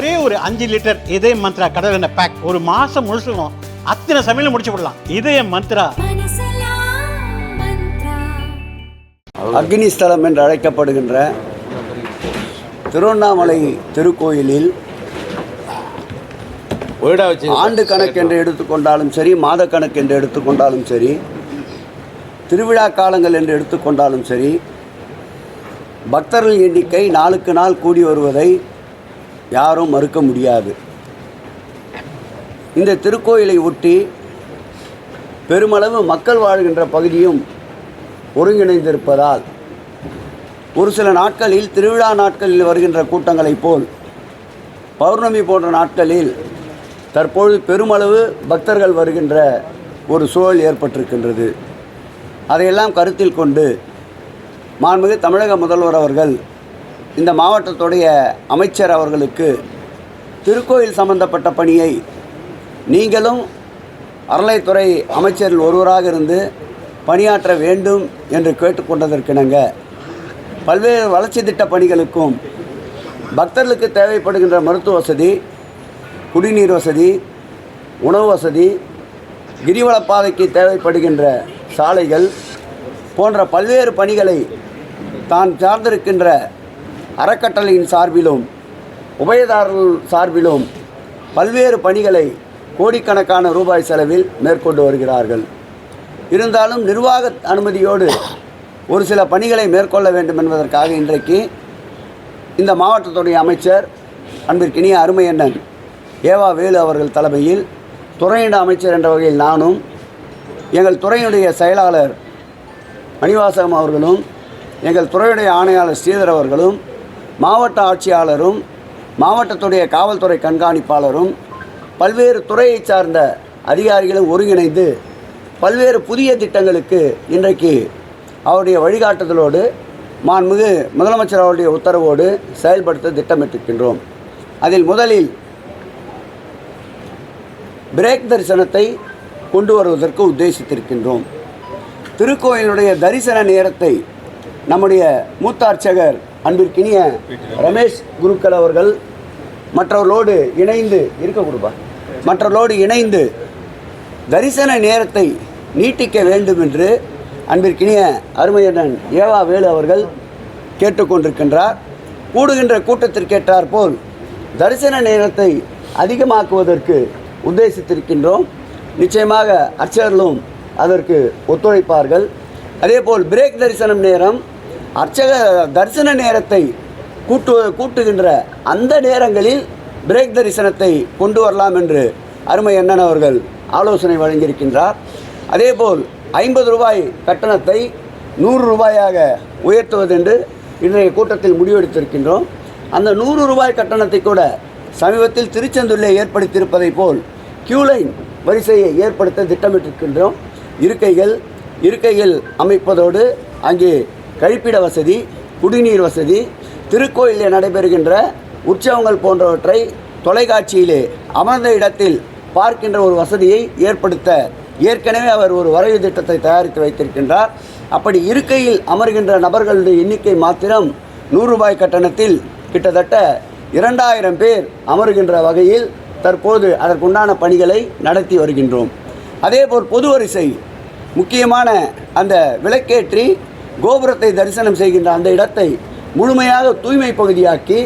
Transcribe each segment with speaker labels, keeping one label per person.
Speaker 1: ஒரே ஒரு 5 லிட்டர் இதய மந்த்ரா கடல் எண்ணெய் பேக் ஒரு மாசம் முழுசுக்கும் அத்தனை சமையல முடிச்சு விடலாம். இதய மந்த்ரா.
Speaker 2: அக்னி ஸ்தலம் என்று அழைக்கப்படுகின்ற திருவண்ணாமலை திருக்கோயிலில் ஆண்டு கணக்கு என்று எடுத்துக்கொண்டாலும் சரி, மாத கணக்கு என்று எடுத்துக்கொண்டாலும் சரி, திருவிழா காலங்கள் என்று எடுத்துக்கொண்டாலும் சரி, பக்தர்கள் எண்ணிக்கை நாளுக்கு நாள் கூடி வருவதை யாரும் மறுக்க முடியாது. இந்த திருக்கோயிலை ஒட்டி பெருமளவு மக்கள் வாழ்கின்ற பகுதியும் ஒருங்கிணைந்திருப்பதால் ஒரு சில நாட்களில் திருவிழா நாட்களில் வருகின்ற கூட்டங்களைப் போல் பௌர்ணமி போன்ற நாட்களில் தற்பொழுது பெருமளவு பக்தர்கள் வருகின்ற ஒரு சூழல் ஏற்பட்டிருக்கின்றது. அதையெல்லாம் கருத்தில் கொண்டு மாண்புமிகு தமிழக முதல்வர் அவர்கள் இந்த மாவட்டத்துடைய அமைச்சர் அவர்களுக்கு திருக்கோயில் சம்பந்தப்பட்ட பணியை நீங்களும் அறநிலையத்துறை அமைச்சரில் ஒருவராக இருந்து பணியாற்ற வேண்டும் என்று கேட்டுக்கொண்டதற்கிணங்க பல்வேறு வளர்ச்சி திட்ட பணிகளுக்கும் பக்தர்களுக்கு தேவைப்படுகின்ற மருத்துவ வசதி, குடிநீர் வசதி, உணவு வசதி, கிரிவலப்பாதைக்கு தேவைப்படுகின்ற சாலைகள் போன்ற பல்வேறு பணிகளை தான் சார்ந்திருக்கின்ற அறக்கட்டளையின் சார்பிலும் உபயதாரர்கள் சார்பிலும் பல்வேறு பணிகளை கோடிக்கணக்கான ரூபாய் செலவில் மேற்கொண்டு வருகிறார்கள். இருந்தாலும் நிர்வாக அனுமதியோடு ஒரு சில பணிகளை மேற்கொள்ள வேண்டும் என்பதற்காக இன்றைக்கு இந்த மாவட்டத்துடைய அமைச்சர் அன்பிற்கினிய அருமையண்ணன் ஏவா வேலு அவர்கள் தலைமையில் துறையிட அமைச்சர் என்ற வகையில் நானும், எங்கள் துறையுடைய செயலாளர் மணிவாசகம் அவர்களும், எங்கள் துறையுடைய ஆணையாளர் ஸ்ரீதர் அவர்களும், மாவட்ட ஆட்சியாளரும், மாவட்டத்துடைய காவல்துறை கண்காணிப்பாளரும், பல்வேறு துறையை சார்ந்த அதிகாரிகளும் ஒருங்கிணைந்து பல்வேறு புதிய திட்டங்களுக்கு இன்றைக்கு அவருடைய வழிகாட்டுதலோடு மாண்புமிகு முதலமைச்சர் அவருடைய உத்தரவோடு செயல்படுத்த திட்டமிட்டிருக்கின்றோம். அதில் முதலில் பிரேக் தரிசனத்தை கொண்டு வருவதற்கு உத்தேசித்திருக்கின்றோம். திருக்கோயிலுடைய தரிசன நேரத்தை நம்முடைய மூத்த அர்ச்சகர் அன்பிற்கினிய ரமேஷ் குருக்கள் அவர்கள் மற்றவர்களோடு இணைந்து தரிசன நேரத்தை நீட்டிக்க வேண்டும் என்று அன்பிற்கினிய அருமையண்ணன் ஏவா வேலு அவர்கள் கேட்டுக்கொண்டிருக்கின்றார். கூடுகின்ற கூட்டத்திற்கேற்றார் போல் தரிசன நேரத்தை அதிகமாக்குவதற்கு உத்தேசித்திருக்கின்றோம். நிச்சயமாக அர்ச்சகர்களும் அதற்கு ஒத்துழைப்பார்கள். அதேபோல் பிரேக் தரிசனம் நேரம் அர்ச்சக தரிசன நேரத்தை கூட்டுகின்ற அந்த நேரங்களில் பிரேக் தரிசனத்தை கொண்டு வரலாம் என்று அருமை அண்ணன் அவர்கள் ஆலோசனை வழங்கியிருக்கின்றார். அதேபோல் 50 ரூபாய் கட்டணத்தை 100 ரூபாயாக உயர்த்துவதென்று இன்றைய கூட்டத்தில் முடிவெடுத்திருக்கின்றோம். அந்த 100 ரூபாய் கட்டணத்தை கூட சமீபத்தில் திருச்செந்தூரில் ஏற்படுத்தியிருப்பதை போல் கியூலைன் வரிசையை ஏற்படுத்த திட்டமிட்டிருக்கின்றோம். இருக்கைகள் அமைப்பதோடு அங்கே கழிப்பிட வசதி, குடிநீர் வசதி, திருக்கோயிலில் நடைபெறுகின்ற உற்சவங்கள் போன்றவற்றை தொலைக்காட்சியிலே அமர்ந்த இடத்தில் பார்க்கின்ற ஒரு வசதியை ஏற்படுத்த ஏற்கனவே அவர் ஒரு வரைவு திட்டத்தை தயாரித்து வைத்திருக்கின்றார். அப்படி இருக்கையில் அமர்கின்ற நபர்களுடைய எண்ணிக்கை மாத்திரம் 100 ரூபாய் கட்டணத்தில் கிட்டத்தட்ட 2000 பேர் அமர்கின்ற வகையில் தற்போது அதற்குண்டான பணிகளை நடத்தி வருகின்றோம். அதேபோல் பொது வரிசை முக்கியமான அந்த விளக்கேற்றி கோபுரத்தை தரிசனம் செய்கின்ற அந்த இடத்தை முழுமையாக தூய்மை பகுதியாக்கி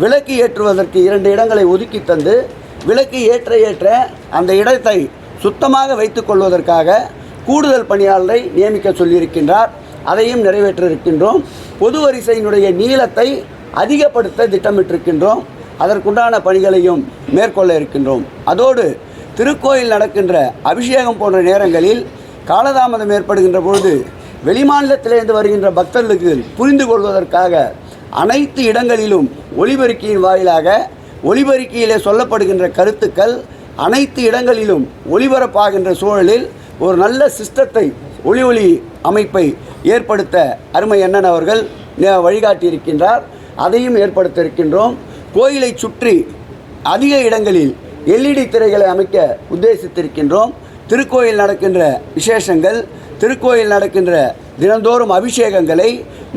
Speaker 2: விளக்கு ஏற்றுவதற்கு 2 இடங்களை ஒதுக்கி தந்து விளக்கு ஏற்ற அந்த இடத்தை சுத்தமாக வைத்துக் கொள்வதற்காக கூடுதல் பணியாளரை நியமிக்க சொல்லியிருக்கின்றார். அதையும் நிறைவேற்ற இருக்கின்றோம். பொது வரிசையினுடைய நீளத்தை அதிகப்படுத்த திட்டமிட்டிருக்கின்றோம். அதற்குண்டான பணிகளையும் மேற்கொள்ள இருக்கின்றோம். அதோடு திருக்கோயில் நடக்கின்ற அபிஷேகம் போன்ற நேரங்களில் காலதாமதம் ஏற்படுகின்ற பொழுது வெளிமாநிலத்திலிருந்து வருகின்ற பக்தர்களுக்கு புரிந்து கொள்வதற்காக அனைத்து இடங்களிலும் ஒலிபெருக்கியின் வாயிலாக ஒலிபெருக்கியிலே சொல்லப்படுகின்ற கருத்துக்கள் அனைத்து இடங்களிலும் ஒளிபரப்பாகின்ற சூழலில் ஒரு நல்ல சிஸ்டத்தை ஒளி அமைப்பை ஏற்படுத்த அருமை அண்ணன் அவர்கள் வழிகாட்டியிருக்கின்றார். அதையும் ஏற்படுத்த இருக்கின்றோம். கோயிலை சுற்றி அதிக இடங்களில் LED திரைகளை அமைக்க உத்தேசித்திருக்கின்றோம். திருக்கோயில் நடக்கின்ற விசேஷங்கள், திருக்கோயில் நடக்கின்ற தினந்தோறும் அபிஷேகங்களை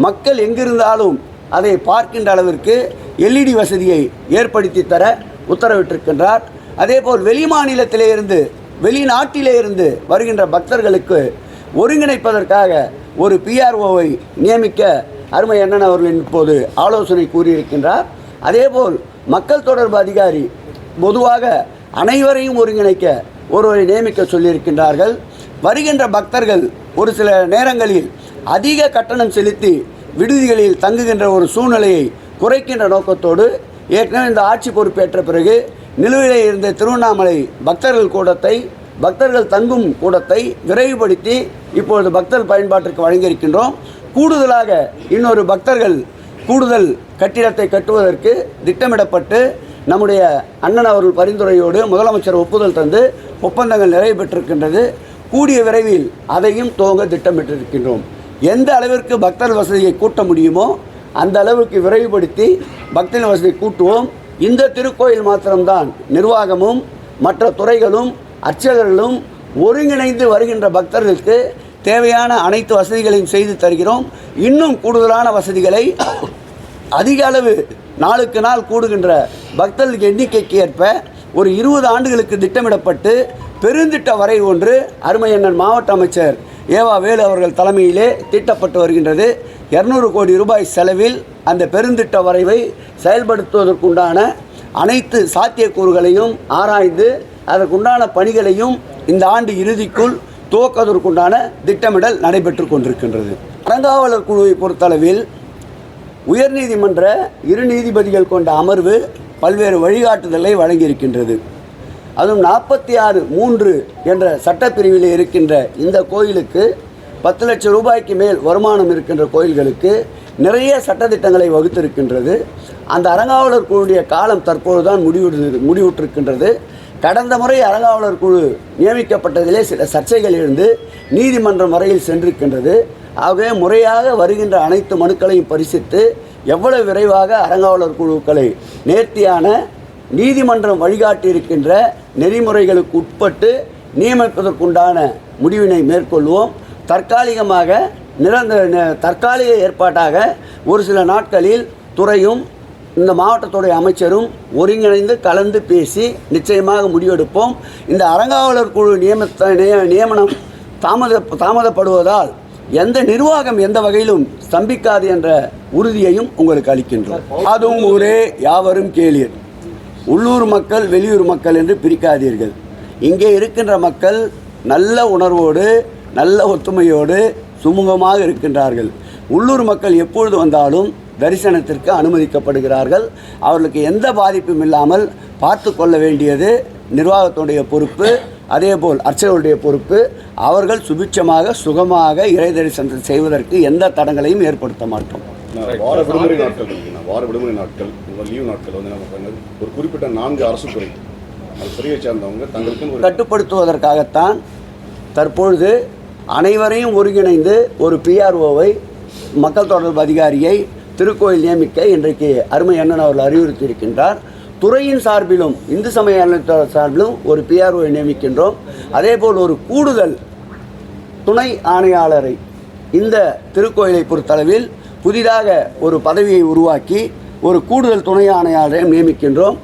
Speaker 2: மக்கள் எங்கிருந்தாலும் அதை பார்க்கின்ற அளவிற்கு LED வசதியை ஏற்படுத்தி தர உத்தரவிட்டிருக்கின்றார். அதேபோல் வெளி மாநிலத்திலே இருந்து வெளிநாட்டிலே இருந்து வருகின்ற பக்தர்களுக்கு ஒருங்கிணைப்பதற்காக ஒரு PROவை நியமிக்க அருமை அண்ணன் அவர்கள் இப்போது ஆலோசனை கூறியிருக்கின்றார். அதேபோல் மக்கள் தொடர்பு அதிகாரி பொதுவாக அனைவரையும் ஒருங்கிணைக்க ஒருவரை நியமிக்க சொல்லியிருக்கின்றார்கள். வருகின்ற பக்தர்கள் ஒரு சில நேரங்களில் அதிக கட்டணம் செலுத்தி விடுதிகளில் தங்குகின்ற ஒரு சூழ்நிலையை குறைக்கின்ற நோக்கத்தோடு ஏற்கனவே இந்த ஆட்சி பொறுப்பேற்ற பிறகு நிலுவையில் இருந்த திருவண்ணாமலை பக்தர்கள் தங்கும் கூடத்தை விரைவுபடுத்தி இப்பொழுது பக்தர் பயன்பாட்டிற்கு வழங்கியிருக்கின்றோம். கூடுதலாக இன்னொரு கூடுதல் கட்டிடத்தை கட்டுவதற்கு திட்டமிடப்பட்டு நம்முடைய அண்ணன் அவர்கள் பரிந்துரையோடு முதலமைச்சர் ஒப்புதல் தந்து ஒப்பந்தங்கள் நிறைவு பெற்றிருக்கின்றது. கூடிய விரைவில் அதையும் துவங்க திட்டமிட்டிருக்கின்றோம். எந்த அளவிற்கு பக்தர் வசதியை கூட்ட முடியுமோ அந்த அளவுக்கு விரைவுபடுத்தி பக்தர் வசதியை கூட்டுவோம். இந்த திருக்கோயில் மாத்திரம்தான் நிர்வாகமும் மற்ற துறைகளும் அர்ச்சகர்களும் ஒருங்கிணைந்து வருகின்ற பக்தர்களுக்கு தேவையான அனைத்து வசதிகளையும் செய்து தருகிறோம். இன்னும் கூடுதலான வசதிகளை அதிக அளவு நாளுக்கு நாள் கூடுகின்ற பக்தர்களுக்கு எண்ணிக்கைக்கு ஏற்ப ஒரு 20 ஆண்டுகளுக்கு திட்டமிடப்பட்டு பெருந்திட்ட வரை ஒன்று அருமையண்ணன் மாவட்ட அமைச்சர் ஏவா வேலு அவர்கள் தலைமையிலே தீட்டப்பட்டு வருகின்றது. 200 கோடி ரூபாய் செலவில் அந்த பெருந்திட்ட வரைவை செயல்படுத்துவதற்குண்டான அனைத்து சாத்தியக்கூறுகளையும் ஆராய்ந்து அதற்குண்டான பணிகளையும் இந்த ஆண்டு இறுதிக்குள் துவக்குவதற்குண்டான திட்டமிடல் நடைபெற்று கொண்டிருக்கின்றது. அறங்காவலர் குழுவை பொறுத்தளவில் உயர்நீதிமன்ற 2 நீதிபதிகள் கொண்ட அமர்வு பல்வேறு வழிகாட்டுதலை வழங்கியிருக்கின்றது. அதுவும் 46(3) என்ற சட்டப்பிரிவில் இருக்கின்ற இந்த கோயிலுக்கு 10 லட்சம் ரூபாய்க்கு மேல் வருமானம் இருக்கின்ற கோயில்களுக்கு நிறைய சட்டத்திட்டங்களை வகுத்திருக்கின்றது. அந்த அறங்காவலர் குழுவுடைய காலம் தற்போதுதான் முடிவுற்றிருக்கின்றது. கடந்த முறை அறங்காவலர் குழு நியமிக்கப்பட்டதிலே சில சர்ச்சைகள் இருந்து நீதிமன்றம் வரையில் சென்றிருக்கின்றது. ஆகவே முறையாக வருகின்ற அனைத்து மனுக்களையும் பரிசித்து எவ்வளவு விரைவாக அறங்காவலர் குழுக்களை நேர்த்தியான நீதிமன்றம் வழிகாட்டி இருக்கின்ற நெறிமுறைகளுக்கு உட்பட்டு நியமிப்பதற்குண்டான முடிவினை மேற்கொள்வோம். தற்காலிக ஏற்பாட்டாக ஒரு சில நாட்களில் துறையும் இந்த மாவட்டத்துடைய அமைச்சரும் ஒருங்கிணைந்து கலந்து பேசி நிச்சயமாக முடிவெடுப்போம். இந்த அறங்காவலர் குழு நியமனம் தாமதப்படுவதால் எந்த நிர்வாகம் எந்த வகையிலும் ஸ்தம்பிக்காது என்ற உறுதியையும் உங்களுக்கு அளிக்கின்றோம். அதுவும் ஊரே யாவரும் கேளீர். உள்ளூர் மக்கள் வெளியூர் மக்கள் என்று பிரிக்காதீர்கள். இங்கே இருக்கின்ற மக்கள் நல்ல உணர்வோடு நல்ல ஒத்துமையோடு சுமூகமாக இருக்கின்றார்கள். உள்ளூர் மக்கள் எப்பொழுது வந்தாலும் தரிசனத்திற்கு அனுமதிக்கப்படுகிறார்கள். அவர்களுக்கு எந்த பாதிப்பும் இல்லாமல் பார்த்து கொள்ள வேண்டியது நிர்வாகத்துடைய பொறுப்பு, அதேபோல் அர்ச்சகருடைய பொறுப்பு. அவர்கள் சுபிட்சமாக சுகமாக இறை தரிசனத்தை செய்வதற்கு எந்த தடங்களையும் ஏற்படுத்த மாட்டோம்.
Speaker 3: வார விடுமுறை நாட்கள் லீவு நாட்கள் வந்து நம்ம ஒரு குறிப்பிட்ட 4 அரசு துறை அது துறையை சேர்ந்தவங்க தங்களுக்கு
Speaker 2: கட்டுப்படுத்துவதற்காகத்தான் தற்பொழுது அனைவரையும் ஒருங்கிணைந்து ஒரு PROவை மக்கள் தொடர்பு அதிகாரியை திருக்கோயில் நியமிக்க இன்றைக்கு அருமை அண்ணன் அவர்கள் அறிவுறுத்தி இருக்கின்றார். துறையின் சார்பிலும் இந்து சமய அறநிலையத்துறை சார்பிலும் ஒரு PROவை நியமிக்கின்றோம். அதேபோல் ஒரு கூடுதல் துணை ஆணையாளரை இந்த திருக்கோயிலை பொறுத்தளவில் புதிதாக ஒரு பதவியை உருவாக்கி ஒரு கூடுதல் துணை ஆணையாளரை நியமிக்கின்றோம்.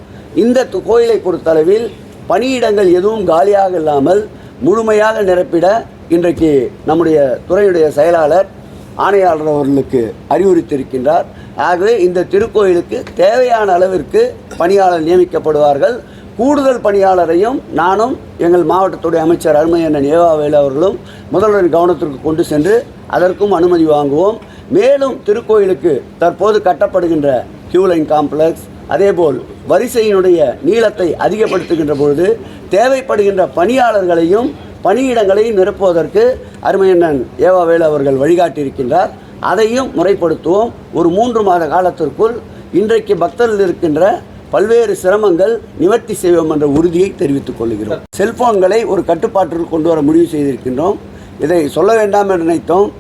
Speaker 2: இந்த கோயிலை பொறுத்தளவில் பணியிடங்கள் எதுவும் காலியாக இல்லாமல் முழுமையாக நிரப்பிட இன்றைக்கு நம்முடைய துறையுடைய செயலாளர் ஆணையாளர் அவர்களுக்கு அறிவுறுத்தியிருக்கின்றார். ஆகவே இந்த திருக்கோயிலுக்கு தேவையான அளவிற்கு பணியாளர் நியமிக்கப்படுவார்கள். கூடுதல் பணியாளரையும் நானும் எங்கள் மாவட்டத்துடைய அமைச்சர் அருமையண்ணன் ஏவா வேலு அவர்களும் முதல்வரின் கவனத்திற்கு கொண்டு சென்று அதற்கும் அனுமதி வாங்குவோம். மேலும் திருக்கோயிலுக்கு தற்போது கட்டப்படுகின்ற கியூலைன் காம்ப்ளெக்ஸ் அதேபோல் வரிசையினுடைய நீளத்தை அதிகப்படுத்துகின்ற பொழுது தேவைப்படுகின்ற பணியாளர்களையும் பணியிடங்களையும் நிரப்புவதற்கு அருமையண்ணன் ஏவா வேலு அவர்கள் வழிகாட்டியிருக்கின்றார். அதையும் முறைப்படுத்துவோம். ஒரு 3 மாத காலத்திற்குள் இன்றைக்கு பக்தர்கள் இருக்கின்ற பல்வேறு சிரமங்கள் நிவர்த்தி செய்வோம் என்ற உறுதியை தெரிவித்துக் கொள்கிறோம். செல்போன்களை ஒரு கட்டுப்பாட்டிற்கு கொண்டு வர முடிவு செய்திருக்கின்றோம். இதை சொல்ல வேண்டாம் என்று நினைத்தோம்.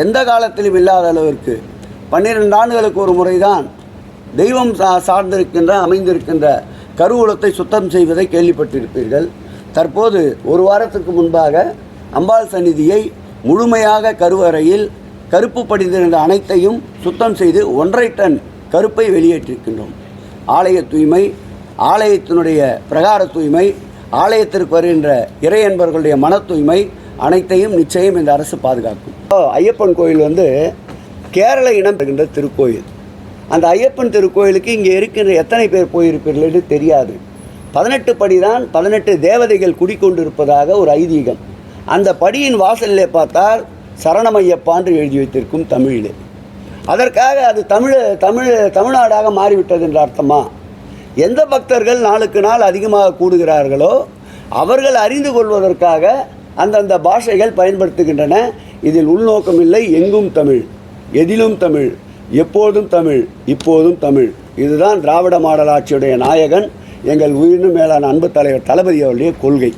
Speaker 2: எந்த காலத்திலும் இல்லாத அளவிற்கு 12 ஆண்டுகளுக்கு ஒரு முறைதான் தெய்வம் சார்ந்திருக்கின்ற அமைந்திருக்கின்ற கருவூலத்தை சுத்தம் செய்வதை கேள்விப்பட்டிருப்பீர்கள். தற்போது ஒரு வாரத்திற்கு முன்பாக அம்பாள் சந்நிதியை முழுமையாக கருவறையில் கருப்பு படிந்திருந்த அனைத்தையும் சுத்தம் செய்து 1.5 டன் கருப்பை வெளியேற்றிருக்கின்றோம். ஆலய தூய்மை, ஆலயத்தினுடைய பிரகார தூய்மை, ஆலயத்திற்கு வருகின்ற இறை அன்பர்களுடைய மன தூய்மை அனைத்தையும் நிச்சயம் இந்த அரசு பாதுகாக்கும். ஐயப்பன் கோயில் கேரள இனம் இருக்கின்ற திருக்கோயில். அந்த ஐயப்பன் திருக்கோயிலுக்கு இங்கே இருக்கின்ற எத்தனை பேர் போயிருப்பீர்கள் என்று தெரியாது. 18 படி தான் 18 தேவதைகள் குடிக்கொண்டிருப்பதாக ஒரு ஐதீகம். அந்த படியின் வாசலிலே பார்த்தால் சரணமையப்பா என்று எழுதி வைத்திருக்கும் தமிழிலே. அதற்காக அது தமிழ்நாடாக மாறிவிட்டது என்ற அர்த்தமா? எந்த பக்தர்கள் நாளுக்கு நாள் அதிகமாக கூடுகிறார்களோ அவர்கள் அறிந்து கொள்வதற்காக அந்தந்த பாஷைகள் பயன்படுத்துகின்றன. இதில் உள்நோக்கம் இல்லை. எங்கும் தமிழ், எதிலும் தமிழ், எப்போதும் தமிழ், இப்போதும் தமிழ். இதுதான் திராவிட மாடல் ஆட்சியுடைய நாயகன், எங்கள் உயிரினும் மேலான அன்பு தலைவர் தளபதி அவருடைய கொள்கை.